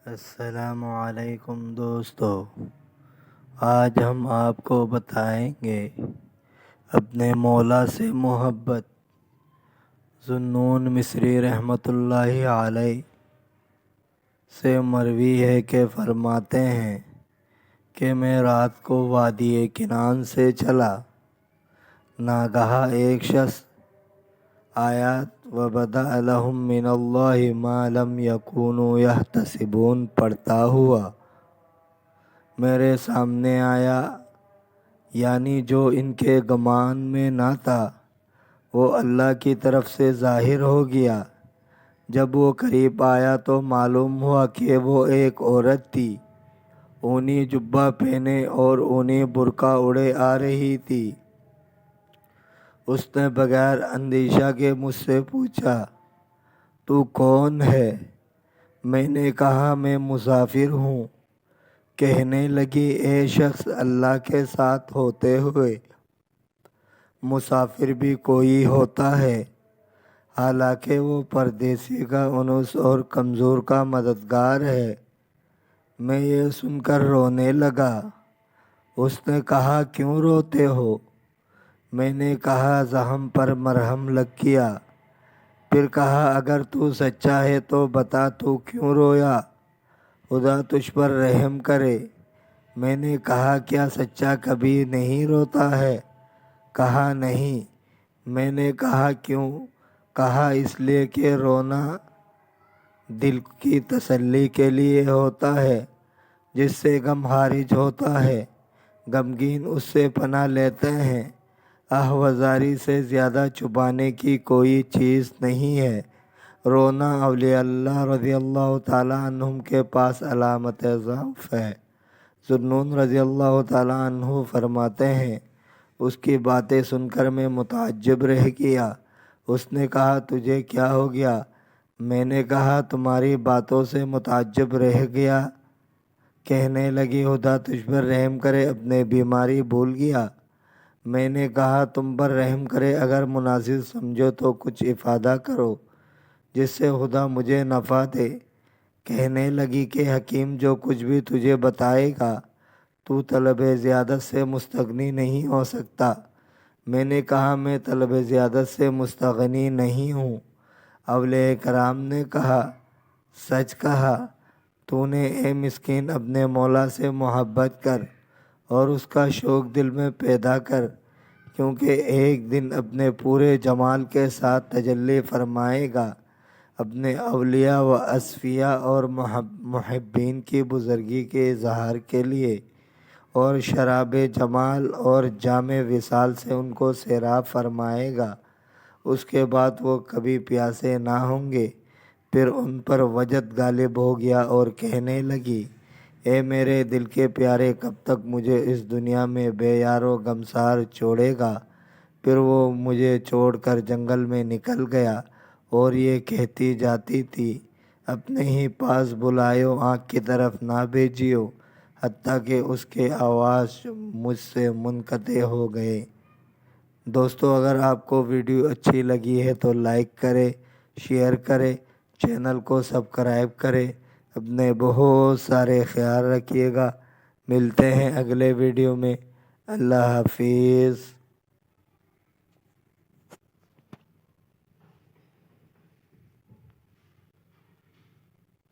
السلام علیکم دوستو، آج ہم آپ کو بتائیں گے اپنے مولا سے محبت۔ ذوالنون مصری رحمۃ اللہ علیہ سے مروی ہے کہ فرماتے ہیں کہ میں رات کو وادی کنان سے چلا، ناگہاں ایک شخص آیات وَبَدَأَ لَهُم مِّنَ اللَّهِ مَا لَمْ يَكُونُوا يَحْتَسِبُونَ پڑھتا ہوا میرے سامنے آیا، یعنی جو ان کے گمان میں نہ تھا وہ اللہ کی طرف سے ظاہر ہو گیا۔ جب وہ قریب آیا تو معلوم ہوا کہ وہ ایک عورت تھی، اونی جبہ پہنے اور اونی برقع اڑے آ رہی تھی۔ اس نے بغیر اندیشہ کے مجھ سے پوچھا، تو کون ہے؟ میں نے کہا، میں مسافر ہوں۔ کہنے لگی، اے شخص، اللہ کے ساتھ ہوتے ہوئے مسافر بھی کوئی ہوتا ہے، حالانکہ وہ پردیسی کا انس اور کمزور کا مددگار ہے۔ میں یہ سن کر رونے لگا۔ اس نے کہا، کیوں روتے ہو؟ میں نے کہا، زخم پر مرہم لگ گیا۔ پھر کہا، اگر تو سچا ہے تو بتا تو کیوں رویا؟ خدا تجھ پر رحم کرے۔ میں نے کہا، کیا سچا کبھی نہیں روتا ہے؟ کہا، نہیں۔ میں نے کہا، کیوں؟ کہا، اس لیے کہ رونا دل کی تسلی کے لیے ہوتا ہے، جس سے غم خارج ہوتا ہے۔ غمگین اس سے پناہ لیتے ہیں۔ آہوازاری سے زیادہ چھپانے کی کوئی چیز نہیں ہے۔ رونا اولیاء اللہ رضی اللہ تعالیٰ عنہم کے پاس علامت ضعف ہے۔ ذوالنون رضی اللہ تعالیٰ عنہ فرماتے ہیں، اس کی باتیں سن کر میں متعجب رہ گیا۔ اس نے کہا، تجھے کیا ہو گیا؟ میں نے کہا، تمہاری باتوں سے متعجب رہ گیا۔ کہنے لگی، خدا تجھ پر رحم کرے، اپنے بیماری بھول گیا؟ میں نے کہا، تم پر رحم کرے، اگر مناسب سمجھو تو کچھ افادہ کرو جس سے خدا مجھے نفع دے۔ کہنے لگی کہ حکیم جو کچھ بھی تجھے بتائے گا تو طلب زیادت سے مستغنی نہیں ہو سکتا۔ میں نے کہا، میں طلب زیادت سے مستغنی نہیں ہوں۔ اولیاء کرام نے کہا، سچ کہا تو نے، اے مسکین، اپنے مولا سے محبت کر اور اس کا شوق دل میں پیدا کر، کیونکہ ایک دن اپنے پورے جمال کے ساتھ تجلی فرمائے گا، اپنے اولیاء و اصفیاء اور محبین کی بزرگی کے اظہار کے لیے، اور شراب جمال اور جام وصال سے ان کو سیراب فرمائے گا۔ اس کے بعد وہ کبھی پیاسے نہ ہوں گے۔ پھر ان پر وجد غالب ہو گیا اور کہنے لگی، اے میرے دل کے پیارے، کب تک مجھے اس دنیا میں بے یار و غمسار چھوڑے گا؟ پھر وہ مجھے چھوڑ کر جنگل میں نکل گیا اور یہ کہتی جاتی تھی، اپنے ہی پاس بلائیو، آنکھ کی طرف نہ بھیجیو، حتیٰ کہ اس کے آواز مجھ سے منقطع ہو گئے۔ دوستو، اگر آپ کو ویڈیو اچھی لگی ہے تو لائک کرے، شیئر کرے، چینل کو سبسکرائب کرے۔ اپنے بہت سارے خیال رکھیے گا۔ ملتے ہیں اگلے ویڈیو میں۔ اللہ حافظ۔